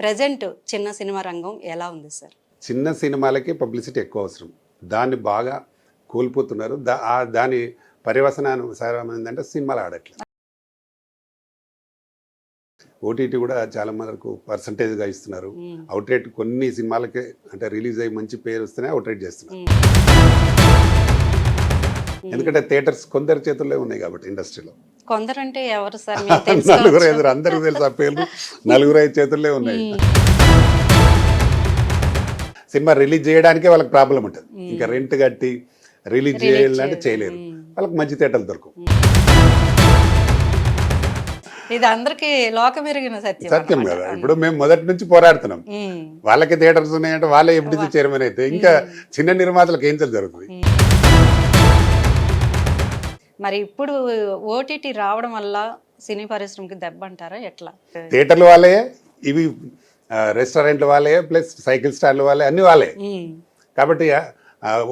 Present చిన్న cinema రంగం ఎలా ఉంది సార్? చిన్న సినిమాలకి పబ్లిసిటీ ఎక్కువ అవసరం. దాన్ని బాగా కోల్పోతున్నారు. దాని పర్యవసనానుసారం ఏంటంటే సినిమాలు ఆడట్లేదు. ఓటీటీ కూడా చాలా మనకు పర్సంటేజ్గా ఇస్తున్నారు. అవుట్ రేట్ కొన్ని సినిమాలకే అంటే రిలీజ్ అయ్యి మంచి పేరు వస్తేనే అవుట్ రేట్ చేస్తున్నారు. ఎందుకంటే థియేటర్స్ కొందరి చేతుల్లో ఉన్నాయి కాబట్టి ఇండస్ట్రీలో. కొందరంటే ఎవరు సార్? నలుగురు ఐదుగురు అందరికి తెలుసు ఆ పేర్లు. నలుగురు ఐదు చేతుల్లో ఉన్నాయి. సినిమా రిలీజ్ చేయడానికే వాళ్ళకి ప్రాబ్లం ఉంటుంది. ఇంకా రెంట్ కట్టి రిలీజ్ చేయాలంటే చేయలేరు. వాళ్ళకి మంచి థియేటర్లు దొరకవు. ఇది అందరికి లోకమెరిగిన సత్యం కదా. ఇప్పుడు మేము మొదటి నుంచి పోరాడుతున్నాం. వాళ్ళకి థియేటర్స్ ఉన్నాయంటే వాళ్ళే ఎఫ్డీసీ చైర్మన్ అయితే ఇంకా చిన్న నిర్మాతలకు ఏం జరుగుతుంది. మరి ఇప్పుడు ఓటీటీ రావడం వల్ల సినీ పరిశ్రమకి దెబ్బ అంటారా ఎట్లా? థియేటర్లు వాళ్ళే, ఇవి రెస్టారెంట్లు వాళ్ళే, ప్లస్ సైకిల్ స్టాండ్లు వాళ్ళే, అన్ని వాళ్ళే. కాబట్టి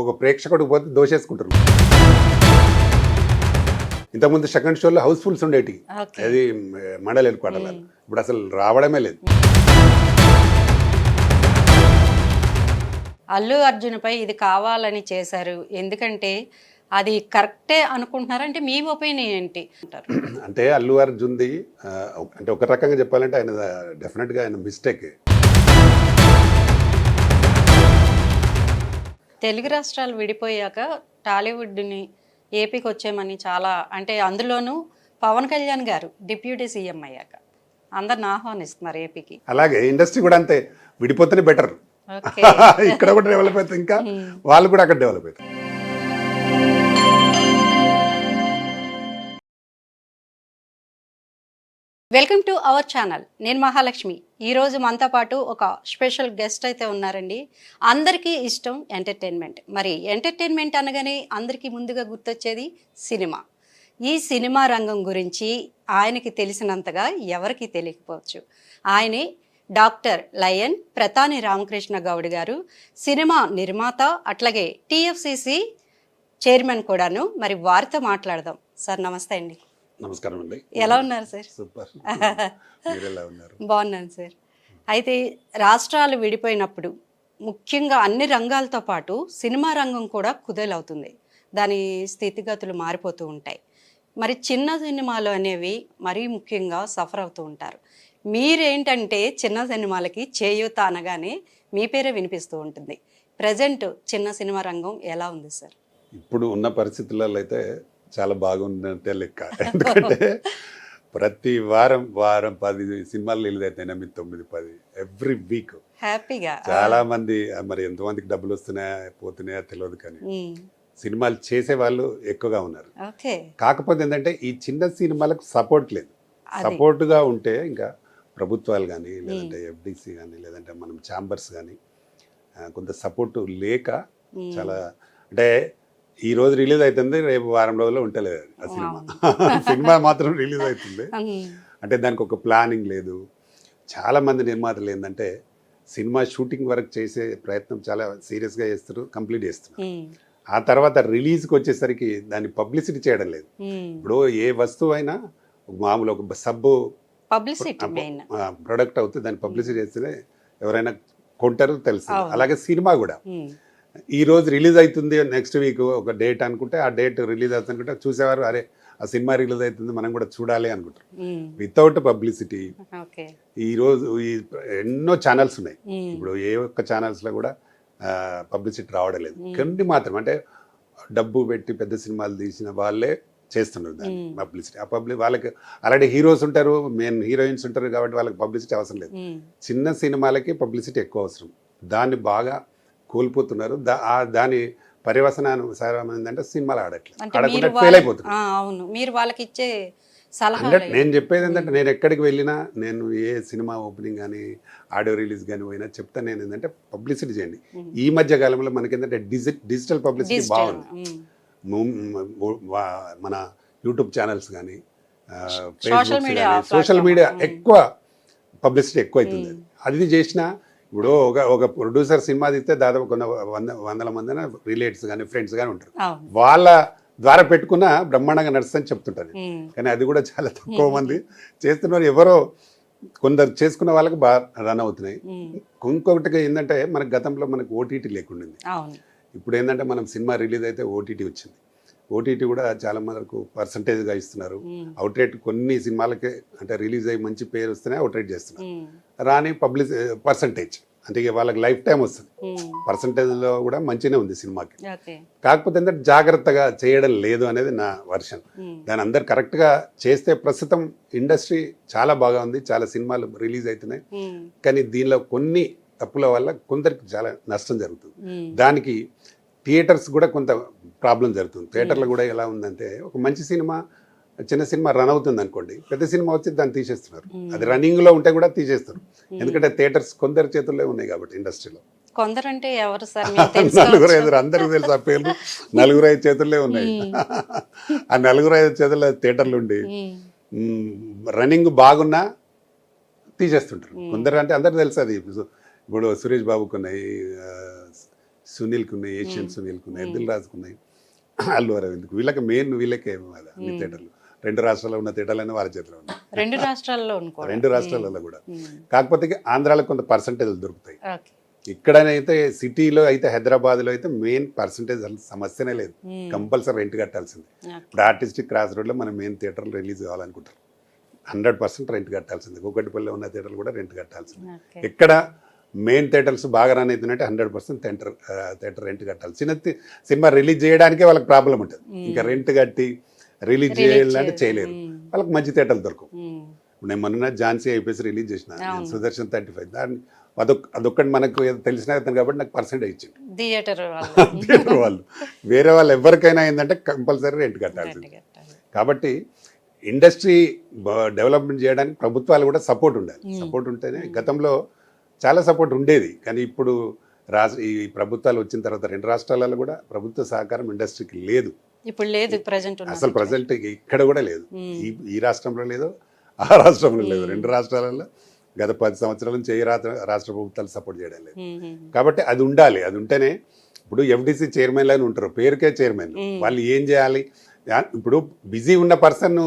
ఒక ప్రేక్షకుడికి పోతే దోషేసుకుంటారు. ఇంతకుముందు సెకండ్ షోలో హౌస్ఫుల్స్ ఉండేటి, అది మండలి హెడ్క్వార్టర్లో. ఇప్పుడు అసలు రావడమే లేదు. అల్లు అర్జున్పై ఇది కావాలని చేశారు, ఎందుకంటే అది కరెక్టే అనుకుంటున్నారా? అంటే మీ ఒపీనియన్ ఏంటి అంటారు? అంటే అల్లు అర్జున్ది అంటే ఒక రకంగా చెప్పాలంటే ఆయన డెఫినెట్గా ఆయన మిస్టేక్. తెలుగు రాష్ట్రాలు విడిపోయాక టాలీవుడ్ని ఏపీకి వచ్చేమని చాలా, అంటే అందులోనూ పవన్ కళ్యాణ్ గారు డిప్యూటీ సీఎం అయ్యాక అందరిని ఆహ్వానిస్తున్నారు ఏపీకి. అలాగే ఇండస్ట్రీ కూడా అంతే, విడిపోతేనే బెటర్. ఇక్కడ కూడా డెవలప్ అవుతుంది, ఇంకా వాళ్ళు కూడా అక్కడ డెవలప్ అవుతారు. Welcome to our channel. నేను మహాలక్ష్మి. ఈరోజు మనతో పాటు ఒక స్పెషల్ గెస్ట్ అయితే ఉన్నారండి. అందరికీ ఇష్టం ఎంటర్టైన్మెంట్. మరి ఎంటర్టైన్మెంట్ అనగానే అందరికీ ముందుగా గుర్తొచ్చేది సినిమా. ఈ సినిమా రంగం గురించి ఆయనకి తెలిసినంతగా ఎవరికి తెలియకపోవచ్చు. ఆయనే డాక్టర్ లయన్ ప్రతాని రామకృష్ణ గౌడ్ గారు, సినిమా నిర్మాత, అట్లాగే టీఎఫ్సిసి చైర్మన్ కూడాను. మరి వారితో మాట్లాడదాం. సార్ నమస్తే అండి. నమస్కారం అండి. ఎలా ఉన్నారు సార్? సూపర్. మీరు ఎలా ఉన్నారు? బాగున్నాను సార్. అయితే రాష్ట్రాలు విడిపోయినప్పుడు ముఖ్యంగా అన్ని రంగాలతో పాటు సినిమా రంగం కూడా కుదేలవుతుంది. దాని స్థితిగతులు మారిపోతూ ఉంటాయి. మరి చిన్న సినిమాలు అనేవి మరీ ముఖ్యంగా సఫర్ అవుతూ ఉంటారు. మీరేంటంటే చిన్న సినిమాలకి చేయూత అనగానే మీ పేరే వినిపిస్తూ ఉంటుంది. ప్రజెంట్ చిన్న సినిమా రంగం ఎలా ఉంది సార్? ఇప్పుడు ఉన్న పరిస్థితులలో అయితే చాలా బాగుందంటే లెక్క. ఎందుకంటే ప్రతి వారం 10 సినిమాలు రిలీజ్ అవుతాయి. 9-10 ఎవ్రీ వీక్. హ్యాపీగా చాలా మంది, మరి ఎంతమందికి డబ్బులు వస్తున్నాయా పోతున్నాయా తెలియదు, కానీ సినిమాలు చేసే వాళ్ళు ఎక్కువగా ఉన్నారు. కాకపోతే ఏంటంటే ఈ చిన్న సినిమాలకు సపోర్ట్ లేదు. సపోర్ట్గా ఉంటే ఇంకా ప్రభుత్వాలు కానీ, లేదంటే ఎఫ్డీసీ కానీ, లేదంటే మనం ఛాంబర్స్ కానీ కొంత సపోర్ట్ లేక చాలా, అంటే ఈ రోజు రిలీజ్ అవుతుంది, రేపు వారం రోజుల్లో ఉంటలేదు ఆ సినిమా. సినిమా మాత్రం రిలీజ్ అవుతుంది. అంటే దానికి ఒక ప్లానింగ్ లేదు. చాలామంది నిర్మాతలు ఏంటంటే సినిమా షూటింగ్ వరకు చేసే ప్రయత్నం చాలా సీరియస్గా చేస్తారు, కంప్లీట్ చేస్తున్నారు. ఆ తర్వాత రిలీజ్కి వచ్చేసరికి దాన్ని పబ్లిసిటీ చేయడం లేదు. ఇప్పుడు ఏ వస్తువు అయినా మామూలు ఒక సబ్బు ప్రొడక్ట్ అవుతుంది, దాన్ని పబ్లిసిటీ చేస్తేనే ఎవరైనా కొంటారు తెలుసు. అలాగే సినిమా కూడా ఈ రోజు రిలీజ్ అవుతుంది, నెక్స్ట్ వీక్ ఒక డేట్ అనుకుంటే ఆ డేట్ రిలీజ్ అవుతుంది అనుకుంటే చూసేవారు అరే ఆ సినిమా రిలీజ్ అవుతుంది మనం కూడా చూడాలి అనుకుంటారు. వితౌట్ పబ్లిసిటీ ఈరోజు ఎన్నో ఛానల్స్ ఉన్నాయి. ఇప్పుడు ఏ ఒక్క ఛానల్స్లో కూడా పబ్లిసిటీ రావడం లేదు. కొన్ని మాత్రం అంటే డబ్బు పెట్టి పెద్ద సినిమాలు తీసిన వాళ్ళే చేస్తున్నారు దాన్ని పబ్లిసిటీ. వాళ్ళకి ఆల్రెడీ హీరోస్ ఉంటారు, మెయిన్ హీరోయిన్స్ ఉంటారు, కాబట్టి వాళ్ళకి పబ్లిసిటీ అవసరం లేదు. చిన్న సినిమాలకి పబ్లిసిటీ ఎక్కువ అవసరం. దాన్ని బాగా కోల్పోతున్నారు. దాని పర్యవసనానుసారం ఏంటంటే సినిమాలు ఆడకుండా ఫెయిల్ అయిపోతున్నారు. అవును, మీరు వాళ్ళకి ఇచ్చే సలహా. నేను చెప్పేది ఏంటంటే నేను ఎక్కడికి వెళ్ళినా, నేను ఏ సినిమా ఓపెనింగ్ కానీ ఆడియో రిలీజ్ కానీ పోయినా చెప్తాను నేను ఏంటంటే పబ్లిసిటీ చేయండి. ఈ మధ్య కాలంలో మనకి ఏంటంటే డిజిటల్ పబ్లిసిటీ బాగుంది. మన యూట్యూబ్ ఛానల్స్ కానీ, ఫేస్బుక్ కానీ, సోషల్ మీడియా ఎక్కువ పబ్లిసిటీ ఎక్కువ అవుతుంది. అది చేసినా ఇప్పుడు ఒక ప్రొడ్యూసర్ సినిమా తీస్తే దాదాపు వందల మంది రిలేటివ్స్ కానీ ఫ్రెండ్స్ కానీ ఉంటారు. వాళ్ళ ద్వారా పెట్టుకున్న బ్రహ్మాండంగా నడుస్తుందని చెప్తుంటారు. కానీ అది కూడా చాలా తక్కువ మంది చేస్తున్నారు. ఎవరో కొందరు చేసుకున్న వాళ్ళకి బాగా రన్ అవుతున్నాయి. ఇంకొకటి ఏంటంటే మనకు గతంలో మనకు ఓటీటీ లేకుండింది. ఇప్పుడు ఏంటంటే మనం సినిమా రిలీజ్ అయితే ఓటీటీ వచ్చింది. ఓటీటీ కూడా చాలా మనకు పర్సంటేజ్గా ఇస్తున్నారు. అవుట్రేట్ కొన్ని సినిమాలకే అంటే రిలీజ్ అయ్యి మంచి పేరు వస్తేనే అవుట్రేట్ చేస్తున్నారు. రాని పబ్లిక్ పర్సంటేజ్ అంటే ఇక వాళ్ళకి లైఫ్ టైం వస్తుంది. పర్సంటేజ్లో కూడా మంచిగానే ఉంది సినిమాకి. కాకపోతే ఏంటంటే జాగ్రత్తగా చేయడం లేదు అనేది నా వర్షన్. దాని అందరు కరెక్ట్గా చేస్తే ప్రస్తుతం ఇండస్ట్రీ చాలా బాగా ఉంది. చాలా సినిమాలు రిలీజ్ అవుతున్నాయి. కానీ దీనిలో కొన్ని తప్పుల వల్ల కొందరికి చాలా నష్టం జరుగుతుంది. దానికి థియేటర్స్ కూడా కొంత ప్రాబ్లం జరుగుతుంది. థియేటర్లో కూడా ఎలా ఉందంటే ఒక మంచి సినిమా చిన్న సినిమా రన్ అవుతుంది అనుకోండి, పెద్ద సినిమా వచ్చి దాన్ని తీసేస్తున్నారు. అది రన్నింగ్లో ఉంటే కూడా తీసేస్తారు. ఎందుకంటే థియేటర్స్ కొందరు చేతుల్లో ఉన్నాయి కాబట్టి ఇండస్ట్రీలో. కొందరంటే ఎవరు సార్? 4-5 అందరికి తెలుసు ఆ పేర్లు. 4-5 చేతుల్లో ఉన్నాయి. ఆ 4-5 చేతుల్లో థియేటర్లు ఉండి రన్నింగ్ బాగున్నా తీసేస్తుంటారు. కొందరు అంటే అందరికి తెలుసు అది. ఇప్పుడు సురేష్ బాబుకు ఉన్నాయి, సునీల్కి ఉన్నాయి, ఏషియన్ సునీల్కి ఉన్నాయి, దిల్ రాజుకు ఉన్నాయి, అల్లు అరవింద్కు. వీళ్ళకే కదా అన్ని థియేటర్లు. 2 రాష్ట్రాల్లో ఉన్న థియేటర్లన్నీ వాళ్ళ చేతిలో ఉన్నాయి. 2 రాష్ట్రాలలో కూడా. కాకపోతే ఆంధ్రాలో కొంత పర్సంటేజ్లు దొరుకుతాయి. ఇక్కడనైతే సిటీలో అయితే హైదరాబాద్లో అయితే మెయిన్ పర్సంటేజ్ సమస్యనే లేదు. కంపల్సరీ రెంట్ కట్టాల్సింది. ఇప్పుడు ఆర్టిస్టిక్ క్రాస్ రోడ్లో మనం మెయిన్ థియేటర్లు రిలీజ్ కావాలనుకుంటారు, 100% రెంట్ కట్టాల్సింది. కూకట్పల్లిలో ఉన్న థియేటర్లు కూడా రెంట్ కట్టాల్సింది. ఎక్కడ మెయిన్ థియేటర్స్ బాగా రన్ అవుతుందంటే 100% థియేటర్ రెంట్ కట్టాలి. చిన్న సినిమా రిలీజ్ చేయడానికే వాళ్ళకి ప్రాబ్లం ఉంటుంది. ఇంకా రెంట్ కట్టి రిలీజ్ చేయాలంటే చేయలేరు. వాళ్ళకి మంచి థియేటర్లు దొరకవు. నేను మొన్న ఝాన్సీ ఐపీఎస్ రిలీజ్ చేసిన, సుదర్శన్ 35. దాన్ని అదొక్కటి మనకు తెలిసిన కాబట్టి నాకు పర్సెంటేజ్ ఇచ్చింది థియేటర్ వాళ్ళు. వేరే వాళ్ళు ఎవరికైనా ఏంటంటే కంపల్సరీ రెంట్ కట్టాల్సింది. కాబట్టి ఇండస్ట్రీ డెవలప్మెంట్ చేయడానికి ప్రభుత్వాలు కూడా సపోర్ట్ ఉండాలి. సపోర్ట్ ఉంటేనే గతంలో చాలా సపోర్ట్ ఉండేది. కానీ ఇప్పుడు ఈ ప్రభుత్వాలు వచ్చిన తర్వాత 2 రాష్ట్రాలలో కూడా ప్రభుత్వ సహకారం ఇండస్ట్రీకి లేదు. ఇప్పుడు లేదు, అసలు ప్రజెంట్ ఇక్కడ కూడా లేదు. ఈ రాష్ట్రంలో లేదు, ఆ రాష్ట్రంలో లేదు. 2 రాష్ట్రాలలో గత 10 సంవత్సరాల నుంచి ఏ రాష్ట్ర ప్రభుత్వాలు సపోర్ట్ చేయడం లేదు. కాబట్టి అది ఉండాలి. అది ఉంటేనే ఇప్పుడు FDC చైర్మన్లు అని ఉంటారు, పేరుకే చైర్మన్. వాళ్ళు ఏం చేయాలి? ఇప్పుడు బిజీ ఉన్న పర్సన్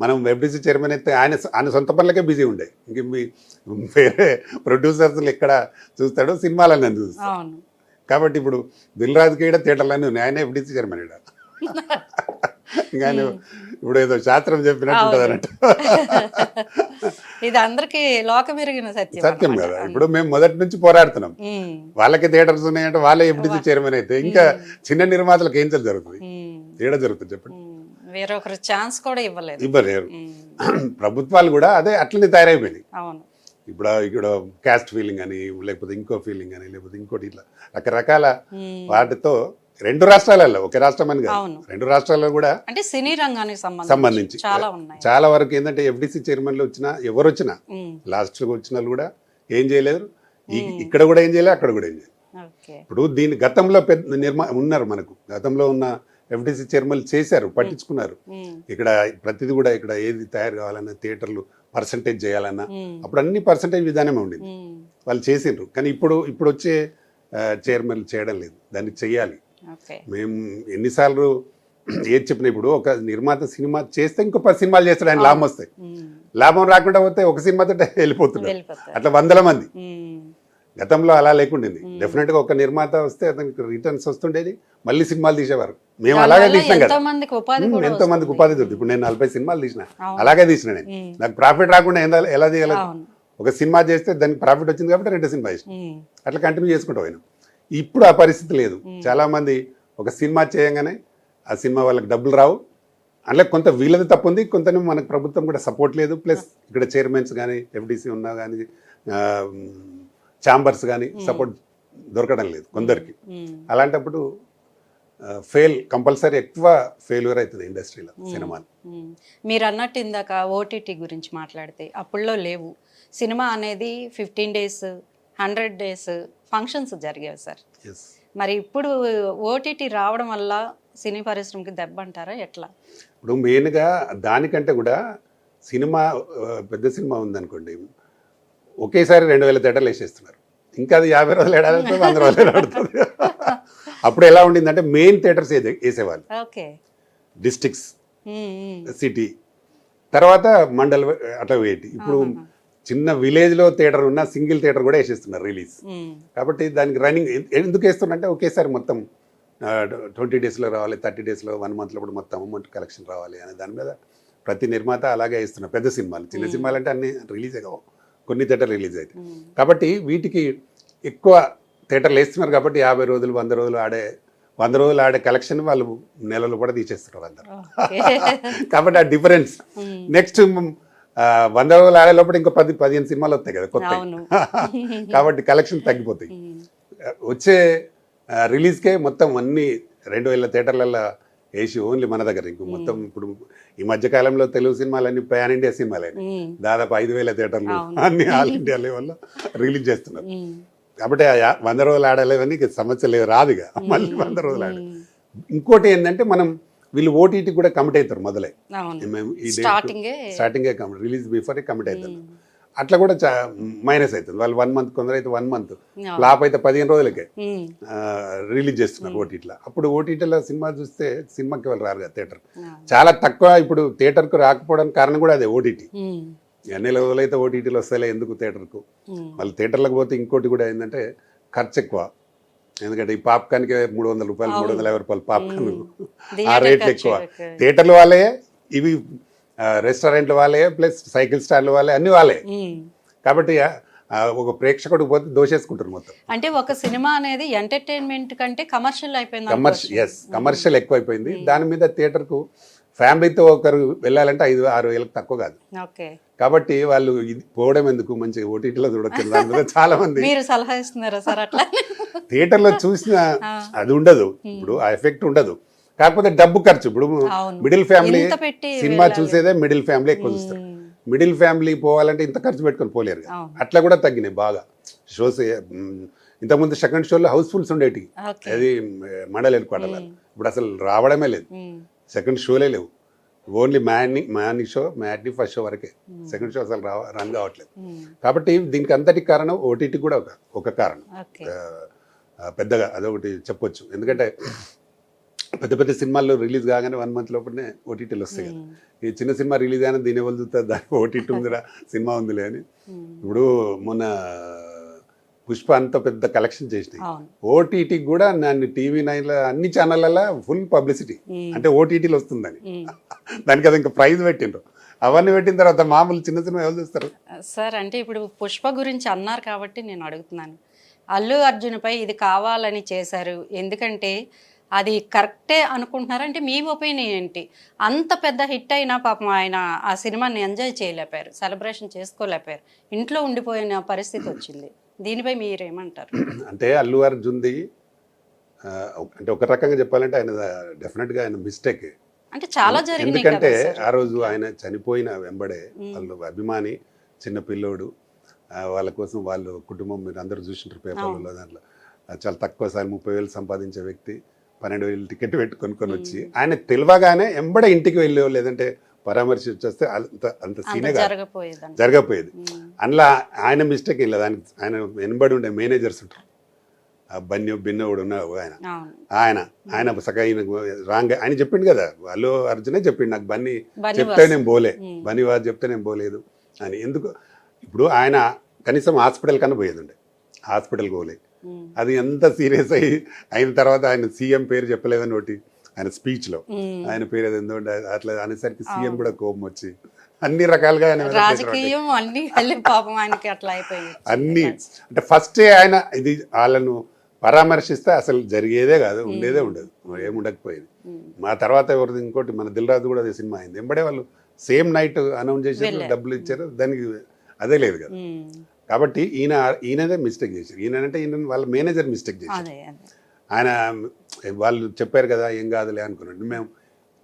మనం FDC చైర్మన్ అయితే ఆయన సొంత పనులకే బిజీ ఉండే. ఇంక వేరే ప్రొడ్యూసర్స్ ఎక్కడ చూస్తాడో సినిమాలన్నీ చూస్తాడు. కాబట్టి ఇప్పుడు దిల్ రాజుకి కూడా థియేటర్లన్నీ ఉన్నాయి. ఆయన FDC చైర్మన్ ఇక్కడ. ఇంకా ఇప్పుడు ఏదో శాస్త్రం చెప్పినట్టు ఉంటుంది అన్నట్టు. ఇది అందరికి లోకమెరిగిన సత్యం కదా. ఇప్పుడు మేము మొదటి నుంచి పోరాడుతున్నాం. వాళ్ళకి థియేటర్స్ ఉన్నాయంటే వాళ్ళే FDC చైర్మన్ అయితే ఇంకా చిన్న నిర్మాతలకు ఏం జరుగుతుంది? తేడా జరుగుతుంది చెప్పండి. వేరొకరు ఛాన్స్ కూడా ఇవ్వలేరు. ప్రభుత్వాలు కూడా అదే అట్లనే తయారైపోయినాయి. ఇప్పుడు ఇక్కడ క్యాస్ట్ ఫీలింగ్ అని, లేకపోతే ఇంకో ఫీలింగ్ అని, లేకపోతే ఇంకోటి, ఇట్లా రకరకాల వాటితో 2 రాష్ట్రాలలో, ఒకే రాష్ట్రం అని కాదు, 2 రాష్ట్రాల్లో కూడా అంటే సినీ రంగానికి సంబంధించి చాలా వరకు ఏంటంటే FDC చైర్మన్లు వచ్చినా ఎవరు వచ్చినా లాస్ట్ వచ్చిన వాళ్ళు కూడా ఏం చేయలేరు. ఇక్కడ కూడా ఏం చేయలేదు, అక్కడ కూడా ఏం చేయలేదు. ఇప్పుడు దీని గతంలో ఉన్నారు, మనకు గతంలో ఉన్న FDC చైర్మన్లు చేశారు, పట్టించుకున్నారు. ఇక్కడ ప్రతిదీ కూడా ఇక్కడ ఏది తయారు కావాలన్నా, థియేటర్లు పర్సంటేజ్ చేయాలన్నా అప్పుడు అన్ని పర్సంటేజ్ విధానమే ఉండింది. వాళ్ళు చేసిండ్రు. కానీ ఇప్పుడు వచ్చే చైర్మన్లు చేయడం లేదు. దాన్ని చెయ్యాలి. మేము ఎన్నిసార్లు ఏది చెప్పినా, ఇప్పుడు ఒక నిర్మాత సినిమా చేస్తే ఇంకో 10 సినిమాలు చేస్తాడు, ఆయన లాభం వస్తాయి. లాభం రాకుండా పోతే ఒక సినిమాతో వెళ్ళిపోతున్నారు. అట్లా 100 మంది. గతంలో అలా లేకుండింది. డెఫినెట్గా ఒక నిర్మాత వస్తే అతనికి రిటర్న్స్ వస్తుండేది, మళ్ళీ సినిమాలు తీసేవారు. మేము అలాగే తీసినాం కదా, ఎంతో మందికి ఉపాధి దొరుకుతుంది. ఇప్పుడు నేను 40 సినిమాలు తీసిన, అలాగే తీసిన. నేను నాకు ప్రాఫిట్ రాకుండా ఎలా తీయలేదు? ఒక సినిమా చేస్తే దానికి ప్రాఫిట్ వచ్చింది కాబట్టి 2 సినిమా చేసిన, అట్లా కంటిన్యూ చేసుకుంటూ పోయినాం. ఇప్పుడు ఆ పరిస్థితి లేదు. చాలా మంది ఒక సినిమా చేయగానే ఆ సినిమా వాళ్ళకి డబ్బులు రావు. అందులో కొంత వీళ్ళది తప్పు ఉంది, కొంత మనకు ప్రభుత్వం కూడా సపోర్ట్ లేదు. ప్లస్ ఇక్కడ చైర్మన్స్ కానీ, FDC ఉన్నా కానీ, ఛాంబర్స్ కానీ సపోర్ట్ దొరకడం లేదు కొందరికి. అలాంటప్పుడు కంపల్సరీ ఎక్కువ ఫెయిల్యూర్ అవుతుంది ఇండస్ట్రీలో సినిమాలు. మీరు అన్నట్టు ఇందాక OTT గురించి మాట్లాడితే అప్పుల్లో లేవు. సినిమా అనేది 15 days 100 days ఫంక్షన్స్ జరిగాయి సార్. మరి ఇప్పుడు OTT రావడం వల్ల సినీ పరిశ్రమకి దెబ్బ అంటారా ఎట్లా? ఇప్పుడు మెయిన్గా దానికంటే కూడా సినిమా పెద్ద సినిమా ఉందనుకోండి, ఒకేసారి 2000 థియేటర్లు వేసేస్తున్నారు. ఇంకా అది 50 రోజులు ఏడాడుతుంది, 100 రోజులు ఏడాడుతుంది. అప్పుడు ఎలా ఉండిందంటే మెయిన్ థియేటర్స్ వేసేవాళ్ళు, డిస్ట్రిక్ట్స్, సిటీ, తర్వాత మండల్, అట్లా వేటి. ఇప్పుడు చిన్న విలేజ్లో థియేటర్ ఉన్న సింగిల్ థియేటర్ కూడా వేసేస్తున్నారు రిలీజ్. కాబట్టి దానికి రన్నింగ్ ఎందుకు వేస్తున్నారంటే ఒకేసారి మొత్తం 20 డేస్లో రావాలి, 30 డేస్లో 1 మంత్లో కూడా మొత్తం అమౌంట్ కలెక్షన్ రావాలి అనే దాని మీద ప్రతి నిర్మాత అలాగే ఇస్తున్నారు. పెద్ద సినిమాలు, చిన్న సినిమాలు అంటే అన్ని రిలీజే కావు, కొన్ని థియేటర్ రిలీజ్ అవుతాయి. కాబట్టి వీటికి ఎక్కువ థియేటర్లు వేస్తున్నారు కాబట్టి 50 రోజులు 100 రోజులు ఆడే కలెక్షన్ వాళ్ళు నెలలో కూడా తీసేస్తున్నారు అందరు. కాబట్టి ఆ డిఫరెన్స్. నెక్స్ట్ 100 రోజులు ఆడే లోపల ఇంకో 10-15 సినిమాలు వస్తాయి కదా కొత్త. కాబట్టి కలెక్షన్ తగ్గిపోతాయి. వచ్చే రిలీజ్కే మొత్తం అన్ని 2000 థియేటర్లలో వేసి ఓన్లీ మన దగ్గర ఇంకో మొత్తం ఇప్పుడు ఈ మధ్యకాలంలో తెలుగు సినిమాలన్నీ పాన్ ఇండియా సినిమాలని దాదాపు 5000 థియేటర్లు అన్ని ఆల్ ఇండియా లెవెల్లో రిలీజ్ చేస్తున్నారు. కాబట్టి 100 రోజులు ఆడలేవని సమస్య లేదు, రాదుగా మళ్ళీ 100 రోజులు ఆడే. ఇంకోటి ఏంటంటే మనం వీళ్ళు ఓటీటీ కూడా కమిట్ అవుతారు మొదలై, మేము ఈ స్టార్టింగే రిలీజ్ బిఫోరే కమిట్ అవుతారు. అట్లా కూడా మైనస్ అవుతుంది. వాళ్ళు 1 మంత్, కొందరు అయితే 1 మంత్, ఫ్లాప్ అయితే 15 రోజులకే రిలీజ్ చేస్తున్నారు ఓటీటీలో. అప్పుడు ఓటీటీలో సినిమా చూస్తే సినిమాకి వాళ్ళు రారు కదా థియేటర్, చాలా తక్కువ. ఇప్పుడు థియేటర్కు రాకపోవడానికి కారణం కూడా అదే ఓటీటీ. ఎన్ని రోజులైతే ఓటీటీలో వస్తాయి ఎందుకు థియేటర్కు. వాళ్ళు థియేటర్లకు పోతే ఇంకోటి కూడా ఏంటంటే ఖర్చు ఎక్కువ. ఎందుకంటే ఈ పాప్కార్న్కి 300 రూపాయలు 350 రూపాయలు పాప్కార్న్, ఆ రేట్లు ఎక్కువ. థియేటర్లు వాళ్ళే, ఇవి రెస్టారెంట్లు వాళ్ళే, ప్లస్ సైకిల్ స్టాండ్లు వాళ్ళే, అన్ని వాళ్ళే. కాబట్టి ఒక ప్రేక్షకుడు పోతే దోషేసుకుంటారు మొత్తం. అంటే ఒక సినిమా అనేది ఎంటర్టైన్మెంట్ కంటే కమర్షియల్ అయిపోయింది. కమర్షియల్ ఎక్కువైపోయింది. దాని మీద థియేటర్కు ఫ్యామిలీతో ఒకరు వెళ్ళాలంటే 5-6 వేలకు తక్కువ కాదు. కాబట్టి వాళ్ళు ఇది పోవడం ఎందుకు, మంచిగా ఓటీటీలో చూడొచ్చు. దాని మీద చాలా మంది మీరు సలహా ఇస్తున్నారా సార్ అట్లా? థియేటర్లో చూసిన అది ఉండదు, ఇప్పుడు ఆ ఎఫెక్ట్ ఉండదు. కాకపోతే డబ్బు ఖర్చు. ఇప్పుడు మిడిల్ ఫ్యామిలీ సినిమా చూసేదే మిడిల్ ఫ్యామిలీ ఎక్కువ చూస్తారు. మిడిల్ ఫ్యామిలీ పోవాలంటే ఇంత ఖర్చు పెట్టుకొని పోలేరు. అట్లా కూడా తగ్గినాయి బాగా షోస్. ఇంతకుముందు సెకండ్ షోలో హౌస్ఫుల్స్ ఉండేటి, అది మండల్ హెడ్క్వార్టర్లో. ఇప్పుడు అసలు రావడమే లేదు, సెకండ్ షోలే లేవు. Only morning show, matinee first show వరకే. సెకండ్ షో అసలు రన్ కావట్లేదు. కాబట్టి దీనికి అంతటి కారణం ఓటీటీ కూడా ఒక కారణం పెద్దగా, అదొకటి చెప్పొచ్చు. ఎందుకంటే పెద్ద పెద్ద సినిమాల్లో రిలీజ్ కాగానే 1 మంత్ లోపలనే ఓటీటీలు వస్తాయి కదా. ఈ చిన్న సినిమా రిలీజ్ అయినా దీని ఎవరు చూస్తారు, దానికి ఓటీటీ ఉందిరా, సినిమా ఉందిలే అని. ఇప్పుడు మొన్న పుష్ప అంత పెద్ద కలెక్షన్ చేసినాయి. ఓటీటీ కూడా నన్ను TV9 అన్ని ఛానళ్ళ ఫుల్ పబ్లిసిటీ, అంటే ఓటీటీలో వస్తుందని. దానికి అది ఇంకా ప్రైజ్ పెట్టిండ్రు. అవన్నీ పెట్టిన తర్వాత మామూలు చిన్న సినిమా ఎవరు చూస్తారు సార్? అంటే ఇప్పుడు పుష్ప గురించి అన్నారు కాబట్టి నేను అడుగుతున్నాను. అల్లు అర్జున్పై ఇది కావాలని చేశారు, ఎందుకంటే అది కరెక్టే అనుకుంటున్నారా? అంటే మీ ఒపీనియన్ ఏంటి? అంత పెద్ద హిట్ అయినా పాపం ఆయన ఆ సినిమాని ఎంజాయ్ చేయలేపారు, సెలబ్రేషన్ చేసుకోలేపారు, ఇంట్లో ఉండిపోయిన పరిస్థితి వచ్చింది. దీనిపై మీరేమంటారు? అంటే అల్లు అర్జున్ది అంటే ఒక రకంగా చెప్పాలంటే ఆయన డెఫినెట్గా ఆయన మిస్టేక్. అంటే చాలా జరిగింది. ఎందుకంటే ఆ రోజు ఆయన చనిపోయిన వెంబడే వాళ్ళు అభిమాని చిన్న పిల్లోడు, వాళ్ళ కోసం వాళ్ళు కుటుంబం, మీరు అందరూ చూసింటారు పేపర్లలో, దాంట్లో చాలా తక్కువ సారి 30,000 సంపాదించే వ్యక్తి 12,000 టికెట్ పెట్టుకొని వచ్చి ఆయన తెలియగానే ఎంబడే ఇంటికి వెళ్ళి, లేదంటే పరామర్శించేస్తే అంత సీనే జరగపోయేది. అందులో ఆయన మిస్టేక్ ఇలా, దానికి ఆయన వెనబడి ఉండే మేనేజర్స్ ఉంటారు. బిన్న కూడా ఉన్నాడు ఆయన సగ రాంగ్ ఆయన చెప్పిండు కదా, అల్లు అర్జునే చెప్పిండు, నాకు బన్నీ చెప్తే నేను పోలే, బన్నీ వారు చెప్తే నేను పోలేదు అని. ఎందుకు ఇప్పుడు ఆయన కనీసం హాస్పిటల్ కన్నా పోయేది ఉండే, హాస్పిటల్కి పోలే. అది ఎంత సీరియస్ అయిన తర్వాత ఆయన సీఎం పేరు చెప్పలేదని ఒకటి ఆయన స్పీచ్లో, ఆయన పేరు అది ఎందుకంటే అట్లా అనేసరికి సీఎం కూడా కోపం వచ్చి అన్ని రకాలుగా అన్ని అంటే ఫస్ట్ ఆయన ఇది వాళ్ళను పరామర్శిస్తే అసలు జరిగేదే కాదు, ఉండేదే ఉండదు, ఏముండకపోయేది. మా తర్వాత ఎవరిది ఇంకోటి మన దిల్ రాజు కూడా అదే సినిమా అయింది, ఎంబడే వాళ్ళు సేమ్ నైట్ అనౌన్స్ చేశారు, డబ్బులు ఇచ్చారు, దానికి అదే లేదు కదా. కాబట్టి ఈయనదే మిస్టేక్ చేశారు. ఈయన వాళ్ళ మేనేజర్ మిస్టేక్ చేశారు. ఆయన వాళ్ళు చెప్పారు కదా ఏం కాదులే అనుకున్నాడు,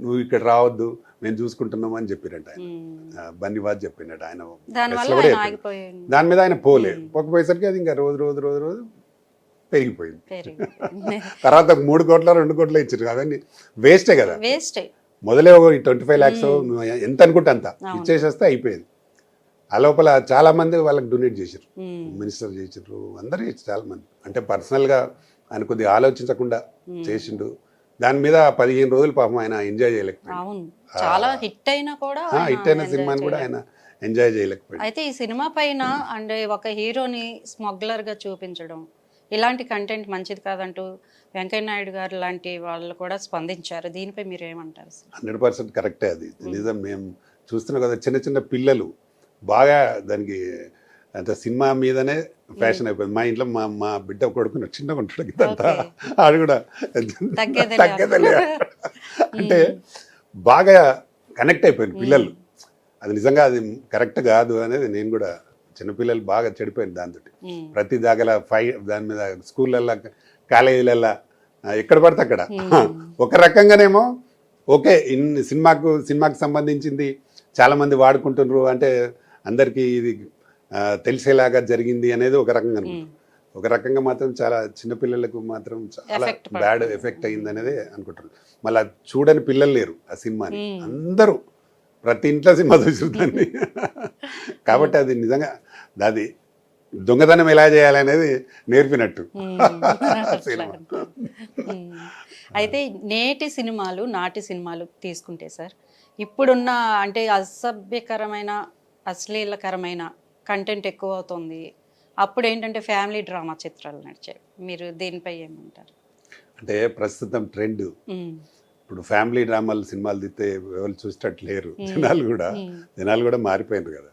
నువ్వు ఇక్కడ రావద్దు మేము చూసుకుంటున్నాము అని చెప్పారంట ఆయన. బన్నీవాద్ చెప్పిండట ఆయన, దాని మీద ఆయన పోకపోయేసరికి అది ఇంకా రోజు రోజు రోజు రోజు పెరిగిపోయింది. తర్వాత 3 కోట్ల 2 కోట్ల ఇచ్చారు, అవన్నీ వేస్టే కదా. మొదలే 25 lakhs ఎంత అనుకుంటే అంత ఇచ్చేసేస్తే అయిపోయింది. ఆ లోపల చాలా మంది వాళ్ళకి డొనేట్ చేశారు, మినిస్టర్ చేసారు, అందరూ చాలా మంది. అంటే పర్సనల్గా ఆయన కొద్దిగా ఆలోచించకుండా చేసిండు. దాని మీద 15 రోజులు పాపం ఆయన ఎంజాయ్ చేయలేకపోయాడు. చాలా హిట్ అయిన సినిమాని కూడా ఆయన ఎంజాయ్ చేయలేకపోయాడు. అయితే ఈ సినిమా పైన అంటే ఒక హీరోని స్మగ్లర్గా చూపించడం ఇలాంటి కంటెంట్ మంచిది కాదంటూ వెంకయ్య నాయుడు గారు లాంటి వాళ్ళు కూడా స్పందించారు. దీనిపై మీరు ఏమంటారు? 100% కరెక్టే అది నిజం. మేము చూస్తున్నాం కదా, చిన్న చిన్న పిల్లలు బాగా దానికి అంత సినిమా మీదనే ఫ్యాషన్ అయిపోయింది. మా ఇంట్లో మా బిడ్డ కొడుకుని చిన్నగా ఉంటాడు ఇదంతా, ఆడు కూడా తగ్గేదలే అంటే బాగా కనెక్ట్ అయిపోయింది పిల్లలు. అది నిజంగా అది కరెక్ట్ కాదు అనేది నేను కూడా, చిన్నపిల్లలు బాగా చెడిపోయింది దాంతో. ప్రతి దాగల దాని మీద స్కూళ్ళల్లో కాలేజీలల్లో ఎక్కడ పడితే అక్కడ ఒక రకంగానేమో ఓకే సినిమాకు సంబంధించింది చాలామంది వాడుకుంటున్నారు అంటే అందరికీ ఇది తెలిసేలాగా జరిగింది అనేది ఒక రకంగా అనుకుంటారు. ఒక రకంగా మాత్రం చాలా చిన్నపిల్లలకు మాత్రం చాలా బ్యాడ్ ఎఫెక్ట్ అయింది అనేది అనుకుంటారు. మళ్ళీ చూడని పిల్లలు లేరు ఆ సినిమాని, అందరూ ప్రతి ఇంట్లో సినిమా చూస్తుందండి. కాబట్టి అది నిజంగా అది దొంగతనం ఎలా చేయాలనేది నేర్పినట్టు సినిమా. అయితే నేటి సినిమాలు నాటి సినిమాలు తీసుకుంటే సార్, ఇప్పుడున్న అంటే అసభ్యకరమైన అశ్లీలకరమైన కంటెంట్ ఎక్కువ అవుతుంది. అప్పుడు ఏంటంటే ఫ్యామిలీ డ్రామా చిత్రాలు నడిచాయి. మీరు దీనిపై ఏమంటారు? అంటే ప్రస్తుతం ట్రెండ్ ఇప్పుడు ఫ్యామిలీ డ్రామాలు సినిమాలు తీస్తే ఎవరు చూసేటట్టు లేరు. జనాలు కూడా మారిపోయినారు కదా.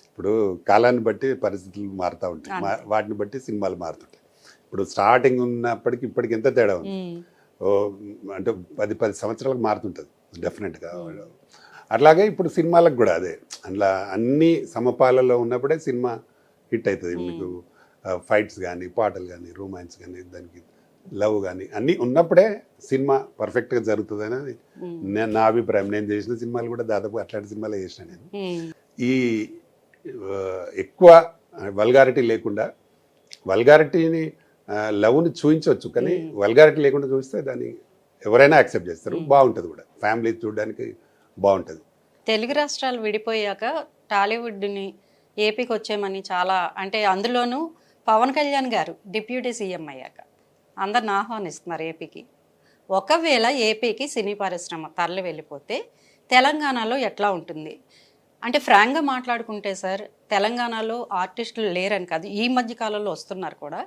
ఇప్పుడు కాలాన్ని బట్టి పరిస్థితులు మారుతూ ఉంటాయి, వాటిని బట్టి సినిమాలు మారుతుంటాయి. ఇప్పుడు స్టార్టింగ్ ఉన్నప్పటికి ఇప్పటికి ఎంత తేడా ఉంది, అంటే 10 సంవత్సరాలకు మారుతుంటుంది డెఫినెట్గా. అట్లాగే ఇప్పుడు సినిమాలకు కూడా అదే, అట్లా అన్ని సమపాలలో ఉన్నప్పుడే సినిమా హిట్ అవుతుంది. మీకు ఫైట్స్ కానీ, పాటలు కానీ, రొమాన్స్ కానీ, దానికి లవ్ కానీ అన్నీ ఉన్నప్పుడే సినిమా పర్ఫెక్ట్గా జరుగుతుంది అనేది నా అభిప్రాయం. నేను చేసిన సినిమాలు కూడా దాదాపు అట్లాంటి సినిమాలే చేసిన నేను. ఈ ఎక్కువ వల్గారిటీ లేకుండా, వల్గారిటీని లవ్ని చూపించవచ్చు కానీ వల్గారిటీ లేకుండా చూస్తే దాన్ని ఎవరైనా యాక్సెప్ట్ చేస్తారు, బాగుంటుంది కూడా, ఫ్యామిలీ చూడడానికి బాగుంటుంది. తెలుగు రాష్ట్రాలు విడిపోయాక టాలీవుడ్ని ఏపీకి వచ్చేమని చాలా, అంటే అందులోనూ పవన్ కళ్యాణ్ గారు డిప్యూటీ సీఎం అయ్యాక అందరిని ఆహ్వానిస్తున్నారు ఏపీకి. ఒకవేళ ఏపీకి సినీ పరిశ్రమ తరలి వెళ్ళిపోతే తెలంగాణలో ఎట్లా ఉంటుంది? అంటే ఫ్రాంక్గా మాట్లాడుకుంటే సార్, తెలంగాణలో ఆర్టిస్టులు లేరని కాదు, ఈ మధ్య కాలంలో వస్తున్నారు కూడా,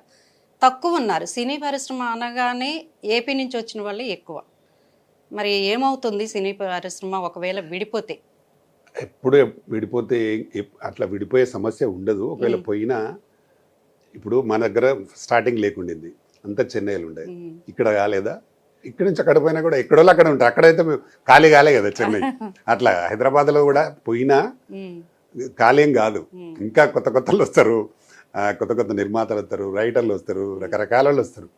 తక్కువ ఉన్నారు. సినీ పరిశ్రమ అనగానే ఏపీ నుంచి వచ్చిన వాళ్ళే ఎక్కువ. మరి ఏమవుతుంది సినీ పరిశ్రమ ఒకవేళ విడిపోతే? ఎప్పుడు విడిపోతే అట్లా విడిపోయే సమస్య ఉండదు. ఒకవేళ పోయినా, ఇప్పుడు మన దగ్గర స్టార్టింగ్ లేకుండింది, అంతా చెన్నైలో ఉండేది. ఇక్కడ కాలేదా? ఇక్కడి నుంచి అక్కడ పోయినా కూడా ఎక్కడో అక్కడ ఉంటాయి. అక్కడైతే ఖాళీ కాలే కదా చెన్నై. అట్లా హైదరాబాద్లో కూడా పోయినా ఖాళీ కాదు, ఇంకా కొత్త కొత్తలు వస్తారు, కొత్త నిర్మాతలు వస్తారు, రైటర్లు వస్తారు, రకరకాల వాళ్ళు వస్తారు.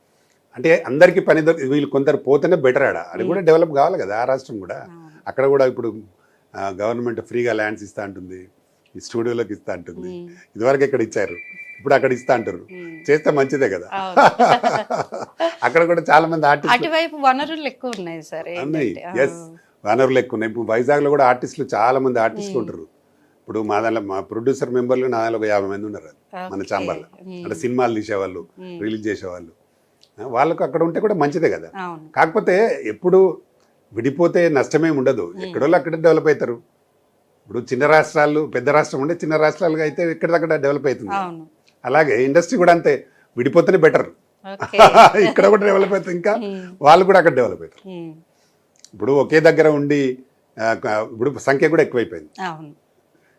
అంటే అందరికీ పని వీళ్ళు కొందరు పోతేనే బెటర్. అది కూడా డెవలప్ కావాలి కదా ఆ రాష్ట్రం కూడా. అక్కడ కూడా ఇప్పుడు గవర్నమెంట్ ఫ్రీగా ల్యాండ్స్ ఇస్తా అంటుంది, ఈ స్టూడియోలోకి ఇస్తా అంటుంది. ఇదివరకు ఎక్కడ ఇచ్చారు, ఇప్పుడు అక్కడ ఇస్తా అంటారు. చేస్తే మంచిదే కదా. అక్కడ కూడా చాలా మంది ఆర్టిస్టులు, వనరులు ఎక్కువ ఉన్నాయి సార్. ఎస్, వనరులు ఎక్కువ ఉన్నాయి. ఇప్పుడు వైజాగ్లో కూడా ఆర్టిస్టులు చాలా మంది ఆర్టిస్టులు ఉంటారు. ఇప్పుడు మా దాంట్లో మా ప్రొడ్యూసర్ మెంబర్లు నా దాంట్లో 50 మంది ఉన్నారు మన చాంబర్లో. అంటే సినిమాలు తీసేవాళ్ళు, రిలీజ్ చేసేవాళ్ళు, వాళ్ళకు అక్కడ ఉంటే కూడా మంచిదే కదా. కాకపోతే ఎప్పుడు విడిపోతే నష్టమేమి ఉండదు, ఎక్కడో అక్కడే డెవలప్ అవుతారు. ఇప్పుడు చిన్న రాష్ట్రాలు పెద్ద రాష్ట్రం ఉంటే చిన్న రాష్ట్రాలుగా అయితే ఎక్కడిదక్కడ డెవలప్ అవుతుంది. అలాగే ఇండస్ట్రీ కూడా అంతే, విడిపోతేనే బెటర్. ఇక్కడ కూడా డెవలప్ అవుతుంది, ఇంకా వాళ్ళు కూడా అక్కడ డెవలప్ అవుతారు. ఇప్పుడు ఒకే దగ్గర ఉండి ఇప్పుడు సంఖ్య కూడా ఎక్కువైపోయింది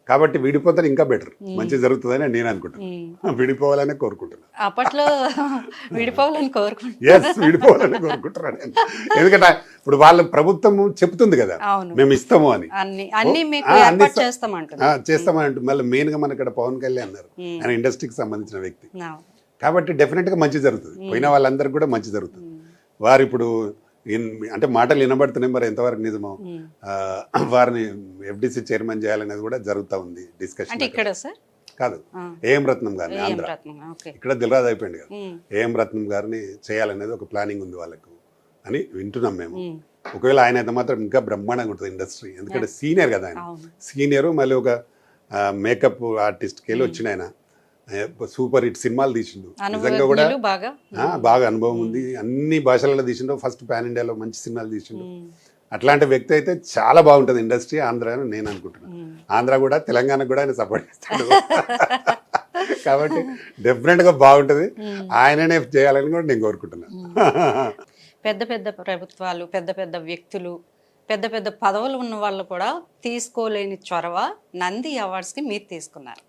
కాబట్టి విడిపోతే ఇంకా బెటర్, మంచి జరుగుతుందని నేను అనుకుంటున్నాను. విడిపోవాలనే కోరుకుంటున్నాను. అప్పట్లో విడిపోవాలని కోరుకుంటున్నాను. ఎందుకంటే ఇప్పుడు వాళ్ళ ప్రభుత్వం చెప్తుంది కదా మేము ఇస్తాము అని, చేస్తామంటు. మళ్ళీ మెయిన్ గా మన ఇక్కడ పవన్ కళ్యాణ్ అన్నారు, ఆయన ఇండస్ట్రీకి సంబంధించిన వ్యక్తి కాబట్టి డెఫినెట్ గా మంచి జరుగుతుంది. పోయిన వాళ్ళందరికీ కూడా మంచి జరుగుతుంది. వారు ఇప్పుడు అంటే మాటలు వినబడుతున్నాయి, మరి ఎంతవరకు నిజమో. వారిని FDC చైర్మన్ చేయాలనేది కూడా జరుగుతూ ఉంది డిస్కషన్. కాదు, ఏఎం రత్నం గారిని ఆంధ్ర, ఇక్కడ దిల్రాజ్ అయిపోయింది కదా, ఏఎం రత్నం గారిని చేయాలనేది ఒక ప్లానింగ్ ఉంది వాళ్ళకు అని వింటున్నాం మేము. ఒకవేళ ఆయన అయితే మాత్రం ఇంకా బ్రహ్మాండంగా ఉంటుంది ఇండస్ట్రీ. ఎందుకంటే సీనియర్ కదా ఆయన, సీనియర్, మళ్ళీ ఒక మేకప్ ఆర్టిస్ట్కి వెళ్ళి వచ్చిన ఆయన సూపర్ హిట్ సినిమాలు తీసిండు. నిజంగా కూడా బాగా అనుభవం ఉంది, అన్ని భాషలలో తీసిండు. ఫస్ట్ పాన్ ఇండియాలో మంచి సినిమాలు తీసిండు. అట్లాంటి వ్యక్తి అయితే చాలా బాగుంటుంది ఇండస్ట్రీ ఆంధ్ర అని నేను అనుకుంటున్నాను. ఆంధ్ర కూడా తెలంగాణకు కూడా ఆయన సపోర్ట్ చేస్తాడు కాబట్టి డెఫినెట్గా బాగుంటుంది. ఆయననే చేయాలని కూడా నేను కోరుకుంటున్నాను. పెద్ద పెద్ద ప్రభుత్వాలు, పెద్ద పెద్ద వ్యక్తులు, పెద్ద పెద్ద పదవులు ఉన్న వాళ్ళు కూడా తీసుకోలేని చొరవ నంది అవార్డ్స్కి మీరు తీసుకున్నారు.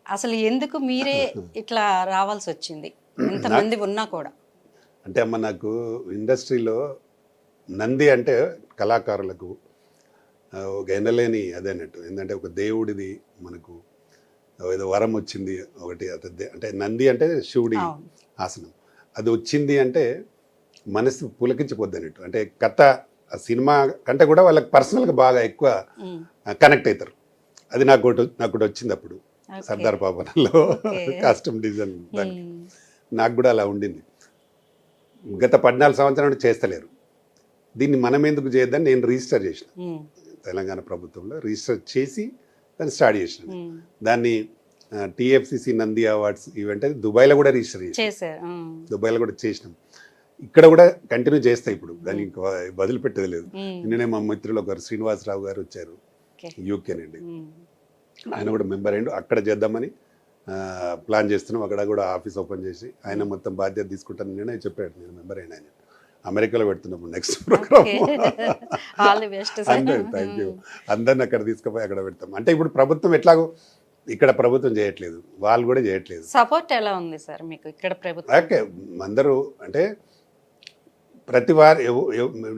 అసలు ఎందుకు మీరే ఇట్లా రావాల్సి వచ్చింది ఎంతమంది ఉన్నా కూడా? అంటే అమ్మ నాకు ఇండస్ట్రీలో నంది అంటే కళాకారులకు ఒక ఎనలేని అదేనట్టు. ఏంటంటే ఒక దేవుడిది మనకు ఏదో వరం వచ్చింది ఒకటి. అంటే నంది అంటే శివుడి ఆసనం. అది వచ్చింది అంటే మనసు పులకించిపోద్ది అన్నట్టు. అంటే కథ సినిమా కంటే కూడా వాళ్ళకి పర్సనల్గా బాగా ఎక్కువ కనెక్ట్ అవుతారు. అది నాకు వచ్చింది అప్పుడు సర్దార్ పాపనలో కాస్ట్యూమ్ డిజైన్ దానికి నాకు కూడా అలా ఉండింది. గత 14 సంవత్సరాల నుండి చేస్తలేరు. దీన్ని మనం ఎందుకు చేయొద్దని నేను రిజిస్టర్ చేసిన తెలంగాణ ప్రభుత్వంలో. రిజిస్టర్ చేసి దాన్ని స్టార్ట్ చేసిన. దాన్ని TFCC నంది అవార్డ్స్ ఈవెంట్ అది దుబాయ్లో కూడా రిజిస్టర్ చేసాం. దుబాయ్లో కూడా చేసినాం. ఇక్కడ కూడా కంటిన్యూ చేస్తాయి. ఇప్పుడు దాన్ని వదిలిపెట్టేది లేదు. నిన్ననే మా మిత్రులు ఒకరు శ్రీనివాసరావు గారు వచ్చారు, UK నుండి. ఆయన కూడా మెంబర్ అయ్యిండు. అక్కడ చేద్దామని ప్లాన్ చేస్తున్నాం. అక్కడ కూడా ఆఫీస్ ఓపెన్ చేసి ఆయన మొత్తం బాధ్యత తీసుకుంటాను నేనే చెప్పాడు. నేను మెంబర్ అయినా ఆయన అమెరికాలో పెడుతున్నప్పుడు నెక్స్ట్ ప్రోగ్రామ్. అంటే థ్యాంక్ యూ. అందరిని అక్కడ తీసుకుపోయి అక్కడ పెడతాం. అంటే ఇప్పుడు ప్రభుత్వం ఎట్లాగో ఇక్కడ ప్రభుత్వం చేయట్లేదు, వాళ్ళు కూడా చేయట్లేదు. సపోర్ట్ ఎలా ఉంది సార్ మీకు ఇక్కడ ప్రభుత్వం? ఓకే, అందరూ అంటే ప్రతి వారు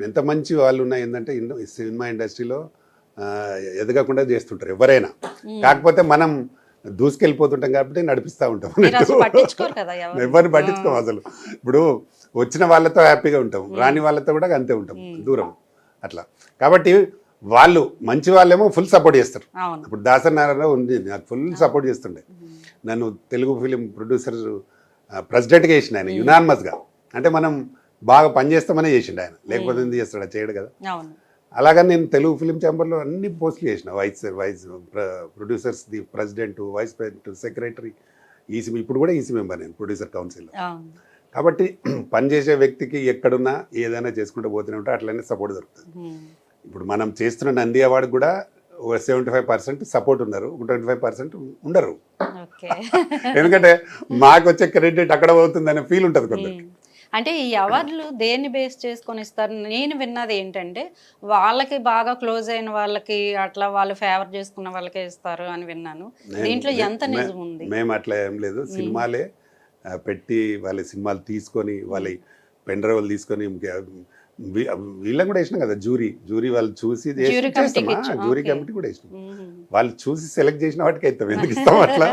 ఎంత మంచి వాళ్ళు ఉన్నాయి. ఏంటంటే సినిమా ఇండస్ట్రీలో ఎదగకుండా చేస్తుంటారు ఎవరైనా. కాకపోతే మనం దూసుకెళ్ళిపోతుంటాం కాబట్టి నడిపిస్తూ ఉంటాం. ఎవరిని పట్టించుకోం అసలు. ఇప్పుడు వచ్చిన వాళ్ళతో హ్యాపీగా ఉంటాం, రాని వాళ్ళతో కూడా అంతే ఉంటాం, దూరం అట్లా. కాబట్టి వాళ్ళు మంచి వాళ్ళేమో ఫుల్ సపోర్ట్ చేస్తారు. ఇప్పుడు దాసనారాయణ ఉంది, నాకు ఫుల్ సపోర్ట్ చేస్తుండే. నన్ను తెలుగు ఫిలిం ప్రొడ్యూసర్ ప్రెసిడెంట్గా చేసిన ఆయన యునానిమస్గా. అంటే మనం బాగా పనిచేస్తామనే చేసిండు ఆయన, లేకపోతే ఎందుకు చేస్తాడు, చేయడు కదా. అలాగని నేను తెలుగు ఫిలిం ఛాంబర్లో అన్ని పోస్టులు చేసిన. Vice producers the president, vice president, secretary, EC. ఇప్పుడు కూడా ఈసీ మెంబర్ నేను ప్రొడ్యూసర్ కౌన్సిల్లో. కాబట్టి పనిచేసే వ్యక్తికి ఎక్కడున్నా ఏదైనా చేసుకుంటూ పోతూనే ఉంటే అట్లనే సపోర్ట్ దొరుకుతుంది. ఇప్పుడు మనం చేస్తున్న నంది అవార్డు కూడా 75% సపోర్ట్ ఉన్నారు, 25% ఉండరు. ఎందుకంటే మాకు వచ్చే క్రెడిట్ అక్కడ పోతుందనే ఫీల్ ఉంటుంది కొందరికి. అంటే ఈ అవార్డులు దేన్ని బేస్ చేసుకొని ఇస్తారు? నేను విన్నది ఏంటంటే వాళ్ళకి బాగా క్లోజ్ అయిన వాళ్ళకి, అట్లా వాళ్ళు ఫేవర్ చేసుకున్న వాళ్ళకే ఇస్తారు అని విన్నాను. దీంట్లో ఎంత నిజం ఉంది? మేము అట్లా ఏం లేదు. సినిమాలే పెట్టి వాళ్ళ సినిమాలు తీసుకొని వాళ్ళ పెన్ డ్రైవ్లు తీసుకొని వీళ్ళని కూడా వేసినాం కదా, జూరీ వాళ్ళు చూసి చేస్తామా, జూరీ కమిటీ కూడా వేసినాం. వాళ్ళు చూసి సెలెక్ట్ చేసిన వాటికి అవుతాం, ఎందుకు ఇస్తాం అట్లా.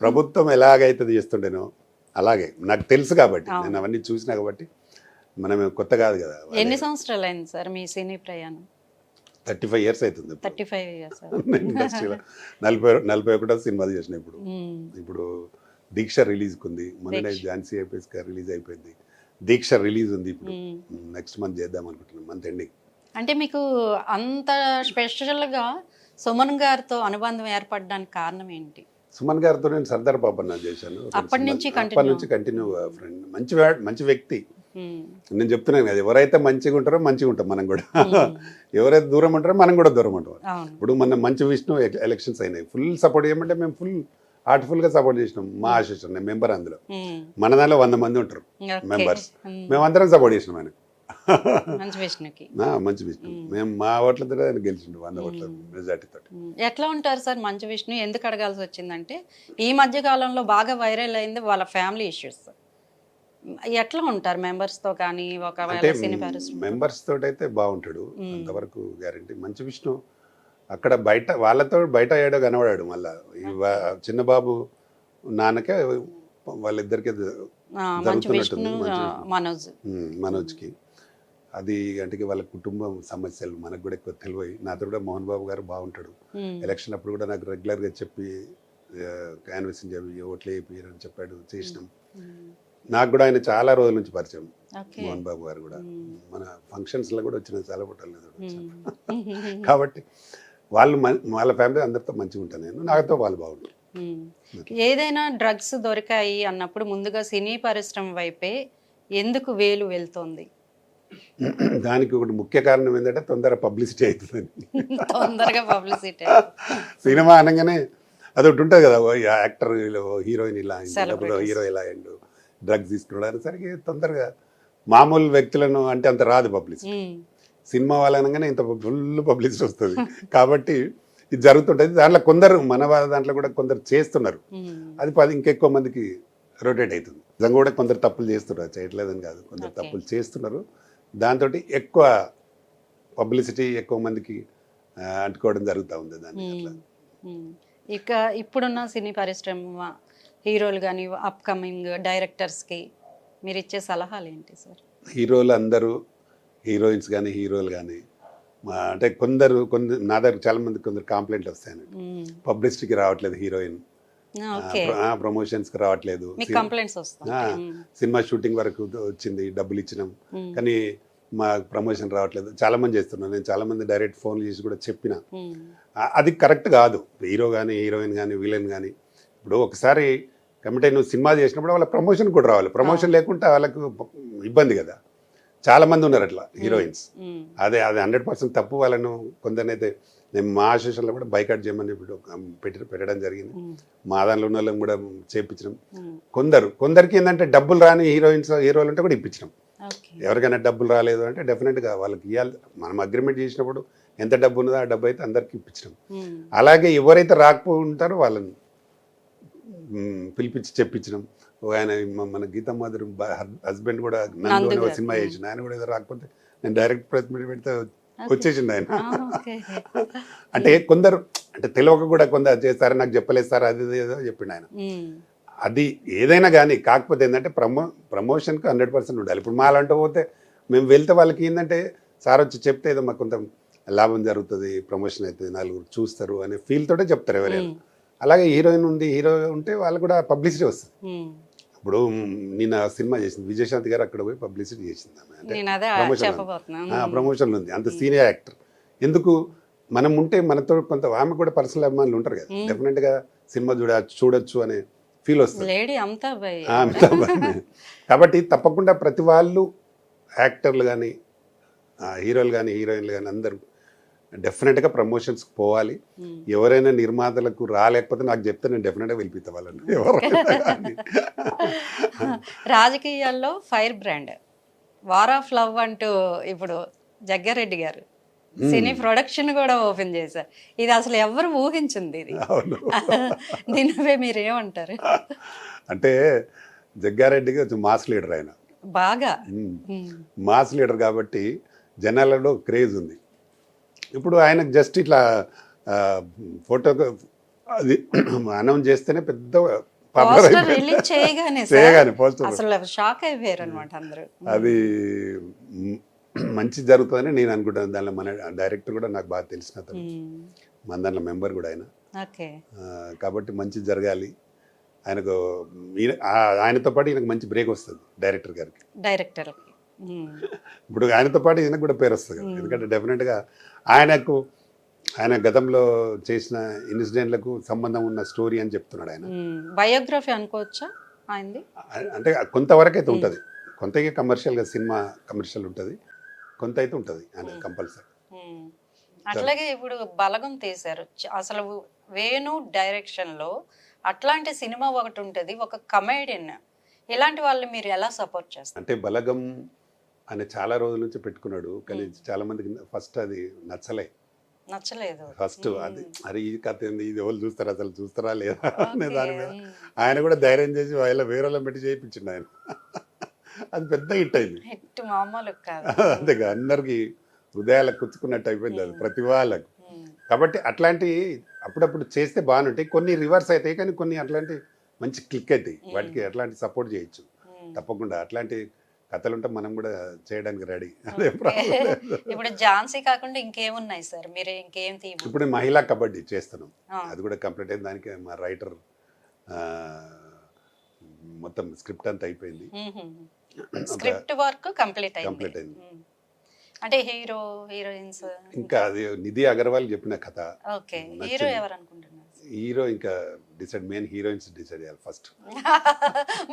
ప్రభుత్వం ఎలాగైతుంది చేస్తుండేనో అలాగే నాకు తెలుసు కాబట్టి, నేను అవన్నీ చూసినా కాబట్టి. మనం కొత్త కాదు కదా. ఎన్ని సంవత్సరాలు అయింది సార్ మీ సినీ ప్రయాణం? 35 years అవుతుంది. 35 years ఇండస్ట్రీలో 41 సినిమాలు చేసిన. ఇప్పుడు దీక్ష రిలీజ్ ఉంది, మొన్న ఝాన్సీ ఐపీఎస్ రిలీజ్ అయిపోయింది. దీక్ష రిలీజ్ ఉంది, ఇప్పుడు నెక్స్ట్ మంత్ చేద్దాం అనుకుంటున్నాం, మంత్ ఎండింగ్. అంటే మీకు అంత స్పెషల్గా సుమన్ గారితో అనుబంధం ఏర్పడడానికి కారణం ఏంటి? సుమన్ గారితో నేను సర్దార్ పాపన్న చేశాను. అప్పటి నుంచి కంటిన్యూ ఫ్రెండ్, మంచి వ్యక్తి. నేను చెప్తున్నాను కదా, ఎవరైతే మంచిగా ఉంటారో మంచిగా ఉంటాం మనం కూడా. ఎవరైతే దూరం ఉంటారో మనం కూడా దూరం ఉంటాం. ఇప్పుడు మన మంచి విష్ణు ఎలక్షన్స్ అయినాయి, ఫుల్ సపోర్ట్ చేయమంటే మేము ఫుల్ హార్ట్ఫుల్గా సపోర్ట్ చేసినాం. మా ఆశిష్ నేను మెంబర్, అందులో మన దానిలో 100 మంది ఉంటారు మెంబర్స్, మేమందరం సపోర్ట్ చేసినాం ఆయన. మంచి విష్ణు మేము మా ఓట్లతో ఆయన గెలిచిండు 100 ఓట్ల మెజార్టీతో. ఎట్లా ఉంటారు సార్ మంచి విష్ణు? ఎందుకు అడగాల్సి వచ్చిందంటే ఈ మధ్య కాలంలో బాగా వైరల్ అయింది వాళ్ళ ఫ్యామిలీ ఇష్యూస్. ఎట్లా ఉంటారు మెంబర్స్ తో కానీ? ఒకవేళ మెంబర్స్ తోటి అయితే బాగుంటాడు, అంతవరకు గ్యారంటీ. మంచి విష్ణు అక్కడ వాళ్ళతో బయట ఏడో కనబడాడు. మళ్ళా చిన్న బాబు నాన్నకే వాళ్ళిద్దరికి జరుగుతున్నట్టుంది మనోజ్కి. అది అంటే వాళ్ళ కుటుంబం సమస్యలు మనకు కూడా ఎక్కువ తెలివై. నాతో కూడా మోహన్ బాబు గారు బాగుంటాడు. ఎలక్షన్ అప్పుడు కూడా నాకు రెగ్యులర్గా చెప్పి క్యాన్వసింగ్ చెప్పి ఓట్లు వేయని చెప్పాడు, చేసినాం. నాకు కూడా ఆయన చాలా రోజుల నుంచి పరిచయం, మోహన్ బాబు గారు కూడా. మన ఫంక్షన్స్లో కూడా వచ్చిన చాలా ఫోటోలు. కాబట్టి వాళ్ళ ఫ్యామిలీ అందరితో మంచిగా ఉంటాను నేను, నాతో వాళ్ళు బాగుంటారు. ఏదైనా డ్రగ్స్ దొరికాయి అన్నప్పుడు ముందుగా సినీ పరిశ్రమ వైపే ఎందుకు వేలు వెళ్తోంది? దానికి ఒకటి ముఖ్య కారణం ఏంటంటే తొందర పబ్లిసిటీ అవుతుందని. తొందరగా పబ్లిసిటీ. సినిమా అనగానే అదొకటి ఉంటుంది కదా, యాక్టర్ హీరోయిన్ ఇలా అయింది, లేకపోతే Celebrities. హీరో ఇలా అయిండు, డ్రగ్స్ తీసుకున్నాడు అనేసరికి తొందరగా మామూలు వ్యక్తులను అంటే అంత రాదు పబ్లిసిటీ. సినిమా వాళ్ళనగానే ఇంత ఫుల్ పబ్లిసిటీ వస్తుంది. కాబట్టి ఇది జరుగుతుంటుంది. దాంట్లో కొందరు మన దాంట్లో కూడా కొందరు చేస్తున్నారు. అది ఇంకెక్కువ మందికి రొటేట్ అవుతుంది. నిజంగా కూడా కొందరు తప్పులు చేస్తున్నారు, చేయట్లేదని కాదు, కొందరు Okay. తప్పులు చేస్తున్నారు. దాంతో ఎక్కువ పబ్లిసిటీ ఎక్కువ మందికి అంటుకోవడం జరుగుతూ ఉంది దాన్ని అట్లా. ఇక ఇప్పుడున్న సినీ పరిశ్రమ హీరోలు కానీ అప్కమింగ్ డైరెక్టర్స్కి మీరు ఇచ్చే సలహాలు ఏంటి సార్? హీరోలు అందరూ, హీరోయిన్స్ కానీ హీరోలు కానీ అంటే కొందరు నా దగ్గర చాలా మంది కొందరు కంప్లైంట్లు వస్తాయని, పబ్లిసిటీకి రావట్లేదు హీరోయిన్, ఓకే, ప్రమోషన్స్కి రావట్లేదు, మీకు కంప్లైంట్స్ వస్తాయి. సినిమా షూటింగ్ వరకు వచ్చింది, డబ్బులు ఇచ్చినాం కానీ మా ప్రమోషన్ రావట్లేదు, చాలా మంది చేస్తున్నారు. నేను చాలా మంది డైరెక్ట్ ఫోన్లు చేసి కూడా చెప్పిన, అది కరెక్ట్ కాదు. హీరో కానీ హీరోయిన్ కానీ విలన్ కానీ ఇప్పుడు ఒకసారి కమిటీ నువ్వు సినిమా చేసినప్పుడు వాళ్ళ ప్రమోషన్ కూడా రావాలి. ప్రమోషన్ లేకుంటే వాళ్ళకు ఇబ్బంది కదా. చాలా మంది ఉన్నారు అట్లా హీరోయిన్స్. అది 100% తప్పు. వాళ్ళను కొందరినైతే నేను మా అసోసియేషన్లో కూడా బైకాట్ చేయమని ఇప్పుడు పెట్టడం జరిగింది. మా దానిలో ఉన్న వాళ్ళని కూడా చేయించడం. కొందరికి ఏంటంటే డబ్బులు రాని హీరోలు ఉంటే కూడా ఇప్పించడం. ఎవరికైనా డబ్బులు రాలేదు అంటే డెఫినెట్గా వాళ్ళకి ఇవ్వాలి. మనం అగ్రిమెంట్ చేసినప్పుడు ఎంత డబ్బు ఉన్నదో ఆ డబ్బు అయితే అందరికి ఇప్పించడం. అలాగే ఎవరైతే రాకపోతుంటారో వాళ్ళని పిలిపించి చెప్పించడం. ఆయన మన గీతా మాధురి హస్బెండ్ కూడా నందు అనే ఒక సినిమా చేసిన, ఆయన కూడా ఏదో రాకపోతే నేను డైరెక్ట్ ప్రెస్ మీట్ పెడితే వచ్చేసింది ఆయన. అంటే కొందరు అంటే తెలియక కూడా కొందరు చేస్తారని నాకు చెప్పలేదు సార్, అది ఏదో చెప్పిండు ఆయన. అది ఏదైనా కానీ కాకపోతే ఏంటంటే ప్రమోషన్కి 100% ఉండాలి. ఇప్పుడు మా అలాంటి పోతే మేము వెళ్తే వాళ్ళకి ఏంటంటే సార్ వచ్చి చెప్తే ఏదో మాకు కొంత లాభం జరుగుతుంది, ప్రమోషన్ అవుతుంది, నలుగురు చూస్తారు అనే ఫీల్ తోటే చెప్తారు ఎవరైనా. అలాగే హీరోయిన్ ఉంది, హీరో ఉంటే వాళ్ళు కూడా పబ్లిసిటీ వస్తుంది. ఇప్పుడు నేను సినిమా చేసింది, విజయశాంతి గారు అక్కడ పోయి పబ్లిసిటీ చేసింది. ప్రమోషన్లు ఉంది, అంత సీనియర్ యాక్టర్. ఎందుకు మనం ఉంటే మనతో కొంత ఆమె కూడా పర్సనల్ అభిమానులు ఉంటారు కదా, డెఫినెట్గా సినిమా చూడొచ్చు అనే ఫీల్ వస్తుంది. కాబట్టి తప్పకుండా ప్రతి వాళ్ళు యాక్టర్లు కానీ హీరోలు కానీ హీరోయిన్లు కానీ అందరూ డెఫినెట్గా ప్రమోషన్స్కి పోవాలి. ఎవరైనా నిర్మాతలకు రాలేకపోతే నాకు చెప్తే నేను డెఫినెట్గా వెళ్ళిపోతా వాళ్ళని. రాజకీయాల్లో fire brand war of love అంటూ ఇప్పుడు జగ్గారెడ్డి గారు సినీ ప్రొడక్షన్ కూడా ఓపెన్ చేశారు. ఇది అసలు ఎవరు ఊహించింది ఇది? దీనిపై మీరు ఏమంటారు? అంటే జగ్గారెడ్డికి కొంచెం మాస్ లీడర్, ఆయన బాగా మాస్ లీడర్ కాబట్టి జనాలలో క్రేజ్ ఉంది. ఇప్పుడు ఆయనకు జస్ట్ ఇట్లా ఫోటో అది అనౌన్స్ చేస్తేనే పెద్ద చేయగానే పోస్టర్ అది మంచి జరుగుతుందని నేను అనుకుంటాను. దానిలో మన డైరెక్టర్ కూడా నాకు బాగా తెలిసిన అతను, మన దాంట్లో మెంబర్ కూడా ఆయన. కాబట్టి మంచి జరగాలి ఆయనకు. ఆయనతో పాటు ఈయనకు మంచి బ్రేక్ వస్తుంది డైరెక్టర్ గారికి. ఇప్పుడు ఆయనతో పాటు ఈయనకు కూడా పేరు వస్తుంది కదా, ఎందుకంటే డెఫినెట్గా ఆయన గతంలో చేసిన ఇన్సిడెంట్లకు సంబంధం ఉన్న స్టోరీ అని చెప్తున్నాడు. ఆయన బయోగ్రఫీ అనుకోవచ్చా ఆయనది? అంటే కొంతవరకు అయితే ఉంటుంది, కొంత కమర్షియల్గా సినిమా కమర్షియల్ ఉంటుంది, కొంత అయితే ఉంటుంది ఆయన కంపల్సరీ. అట్లాగే ఇప్పుడు బలగం తీశారు, అసలు వేణు డైరెక్షన్లో అట్లాంటి సినిమా ఒకటి ఉంటుంది, ఒక కమెడియన్. ఇలాంటి వాళ్ళు మీరు ఎలా సపోర్ట్ చేస్తారు? అంటే బలగం ఆయన చాలా రోజుల నుంచి పెట్టుకున్నాడు, కానీ చాలా మందికి ఫస్ట్ అది నచ్చలేదు ఫస్ట్. అది ఈ కథ ఏంది, ఇది ఎవరు చూస్తారు, అసలు చూస్తారా లేదా అనే దాని మీద ఆయన కూడా ధైర్యం చేసి వేరే వాళ్ళని పెట్టి చేయించిండు ఆయన. అది పెద్ద హిట్ అయింది, అంతేగా అందరికి హృదయాలకు కుచ్చుకున్నట్టు అయిపోయింది అది ప్రతి వాళ్ళకు. కాబట్టి అట్లాంటి అప్పుడప్పుడు చేస్తే బాగుంటాయి, కొన్ని రివర్స్ అవుతాయి, కానీ కొన్ని అట్లాంటి మంచి క్లిక్ అవుతాయి, వాటికి అట్లాంటి సపోర్ట్ చేయొచ్చు తప్పకుండా. అట్లాంటి కథలు ఉంటే మనం కూడా చేయడానికి రెడీ. ఇప్పుడు ఝాన్సీ కాకుండా ఇంకేమున్నాయి సార్ మీరు? ఇంకేం ఇప్పుడు మహిళా కబడ్డీ చేస్తున్నాం, అది కూడా కంప్లీట్ అయింది. దానికి మా రైటర్ మొత్తం స్క్రిప్ట్ అంతా అయిపోయింది, స్క్రిప్ట్ వర్క్ కంప్లీట్ అయింది. అంటే హీరో హీరోయిన్స్ ఇంకా అది నిధి అగర్వాల్ చెప్పిన కథ. ఓకే, హీరో ఎవరు అనుకుంటున్నారు? హీరో ఇంకా మెయిన్ హీరోయిన్స్ డిసైడ్ చేయాలి ఫస్ట్.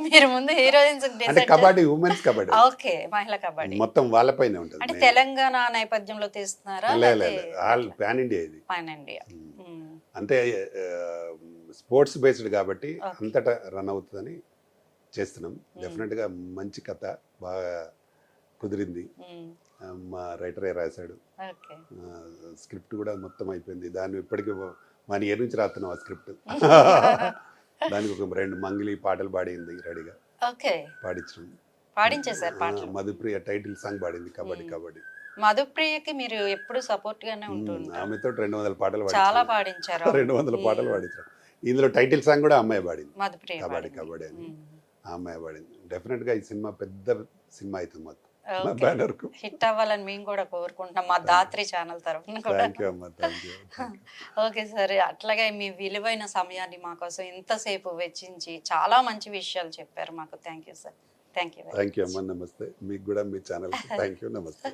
మీరు ముందు హీరోయిన్స్ అంటే కబడ్డీ ఉమెన్స్ కబడ్డీ ఓకే, మహిళా కబడ్డీ మొత్తం వాళ్ళపైనే ఉంటుంది. అంటే తెలంగాణ నేపథ్యంలో తీస్తున్నారా? ఆల్ పాన్ ఇండియా ఇది. Pan India. అంటే స్పోర్ట్స్ బేస్డ్ కాబట్టి అంతటా రన్ అవుతుందని చేస్తున్నాం. డెఫినెట్గా మంచి కథ బాగా కుదిరింది. మా రైటరే రాశాడు. స్క్రిప్ట్ కూడా మొత్తం అయిపోయింది. దాన్ని ఇప్పటికీ 1 year నుంచి రాస్తున్నాం ఆ స్క్రిప్ట్. దానికి ఒక 2 మంగిలి పాటలు పాడింది రెడీగా. పాడించేసారు పాటలు. మధుప్రియ టైటిల్ సాంగ్ పాడింది కబడ్డీ కబడ్డీ. మధుప్రియకి మీరు ఎప్పుడు సపోర్ట్ గానే ఉంటున్నారు. ఆమెతో 200 పాటలు చాలా పాడించారు. 200 పాటలు పాడించారు. ఇందులో టైటిల్ సాంగ్ కూడా అమ్మాయి పాడింది, మధుప్రియ కబడ్డీ కబడ్డీ అని. ఆ అమ్మాయి పాడింది. డెఫినెట్ గా ఈ సినిమా పెద్ద సినిమా అవుతుంది మొత్తం. బ్యానర్ కు హిట్ అవ్వాలని మేము కూడా కోరుకుంటున్నాం మా దాత్రి ఛానల్ తరఫున కూడా. ఓకే సార్, అట్లాగే మీ విలువైన సమయాన్ని మా కోసం ఇంతసేపు వెచ్చించి చాలా మంచి విషయాలు చెప్పారు మాకు. Thank you sir. Thank you అమ్మా. నమస్తే. మీకు కూడా మీ ఛానల్ థ్యాంక్ యూ. నమస్తే.